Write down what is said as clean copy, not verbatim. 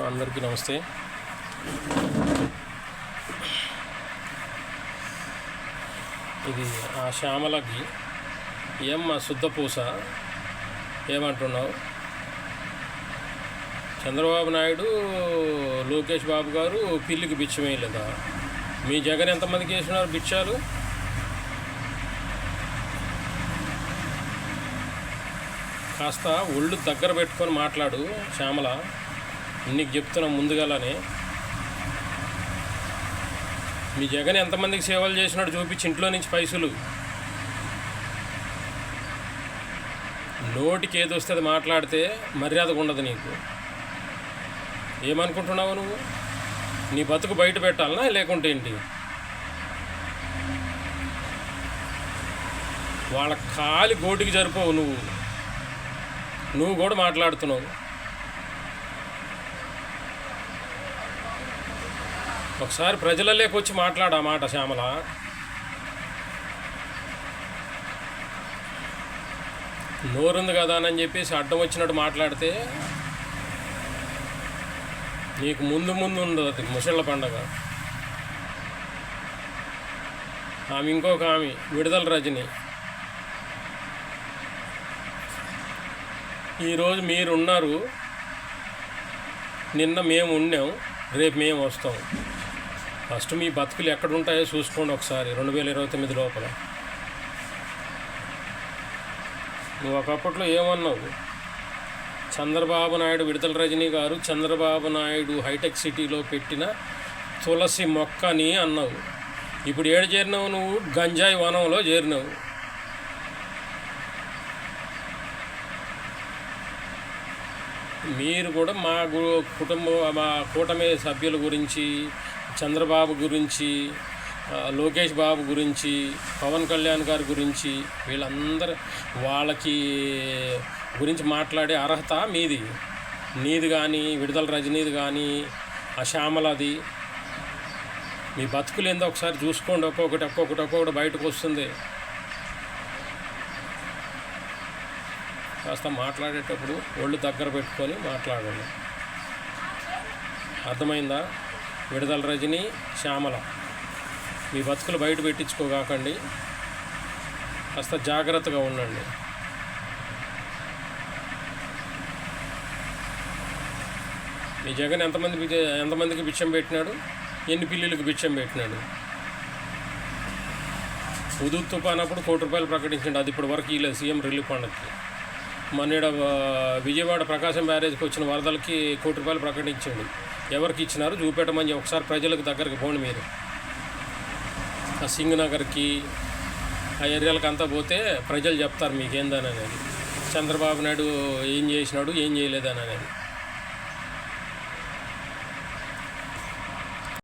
అందరికీ నమస్తే. ఇది ఆ శ్యామలకి ఏమ్మా శుద్ధపూస ఏమంటున్నావు? చంద్రబాబు నాయుడు లోకేష్ బాబు గారు పిల్లికి బిచ్చం వేయలేదా? మీ జగన్ ఎంతమందికి వేసినారు బిచ్చాలు? కాస్త ఒళ్ళు దగ్గర పెట్టుకొని మాట్లాడు శ్యామల, నీకు చెప్తున్నా ముందుగానే. మీ జగన్ ఎంతమందికి సేవలు చేసినాడు చూపించి ఇంట్లో నుంచి పైసలు. నోటికి ఏది వస్తే అది మాట్లాడితే మర్యాదగా ఉండదు నీకు. ఏమనుకుంటున్నావు నువ్వు? నీ బతుకు బయట పెట్టాలనా లేకుంటే ఏంటి? వాళ్ళ కాలి గోటికి సరిపోవు నువ్వు కూడా మాట్లాడుతున్నావు. ఒకసారి ప్రజలలోకి వచ్చి మాట్లాడు ఆ మాట శ్యామల. నోరుంది కదా అని చెప్పేసి అడ్డం వచ్చినట్టు మాట్లాడితే నీకు ముందు ఉండదు ముసళ్ళ పండగ. ఆమె ఇంకొక ఆమె విడుదల రజని. ఈరోజు మీరు ఉన్నారు, నిన్న మేము ఉన్నాం, రేపు మేము వస్తాం. ఫస్ట్ మీ బతుకులు ఎక్కడుంటాయో చూసుకోండి ఒకసారి 2029 లోపల. నువ్వు ఒకప్పట్లో ఏమన్నావు? చంద్రబాబు నాయుడు విడుదల రజనీ గారు చంద్రబాబు నాయుడు హైటెక్ సిటీలో పెట్టిన తులసి మొక్కని అన్నావు. ఇప్పుడు ఏడు చేరినావు? నువ్వు గంజాయి వనంలో చేరినావు. మీరు కూడా మా మా కూటమి సభ్యుల గురించి, చంద్రబాబు గురించి, లోకేష్ బాబు గురించి, పవన్ కళ్యాణ్ గారి గురించి, వీళ్ళందరూ వాళ్ళకి గురించి మాట్లాడే అర్హత నీది కానీ, విడుదల రజనీది కానీ, ఆ శ్యామలది. మీ బతుకులు ఏందో ఒకసారి చూసుకోండి. ఒక్కొక్కటి బయటకు వస్తుంది. కాస్త మాట్లాడేటప్పుడు ఒళ్ళు దగ్గర పెట్టుకొని మాట్లాడండి. అర్థమైందా? విడుదల రజని, శ్యామల, మీ బతుకులు బయట పెట్టించుకోగాకండి. కాస్త జాగ్రత్తగా ఉండండి. మీ జగన్ ఎంతమందికి బిచ్చం పెట్టినాడు? ఎన్ని పిల్లులకు బిచ్చం పెట్టినాడు? ఉదు తుఫానప్పుడు ₹1 ప్రకటించండి. అది ఇప్పటి వరకు ఇవ్వలేదు సీఎం రిలీఫ్ ఫండ్కి. మొన్న విజయవాడ ప్రకాశం బ్యారేజ్కి వచ్చిన వరదలకి ₹1 ప్రకటించండి. ఎవరికి ఇచ్చినారు చూపెట్టమని ఒకసారి ప్రజలకు దగ్గరికి పోండి. మీరు ఆ సింగనగర్కి, ఆ ఏరియాలకు అంతా పోతే ప్రజలు చెప్తారు మీకేందని అనేది. చంద్రబాబు నాయుడు ఏం చేసినాడు, ఏం చేయలేదని అనేది.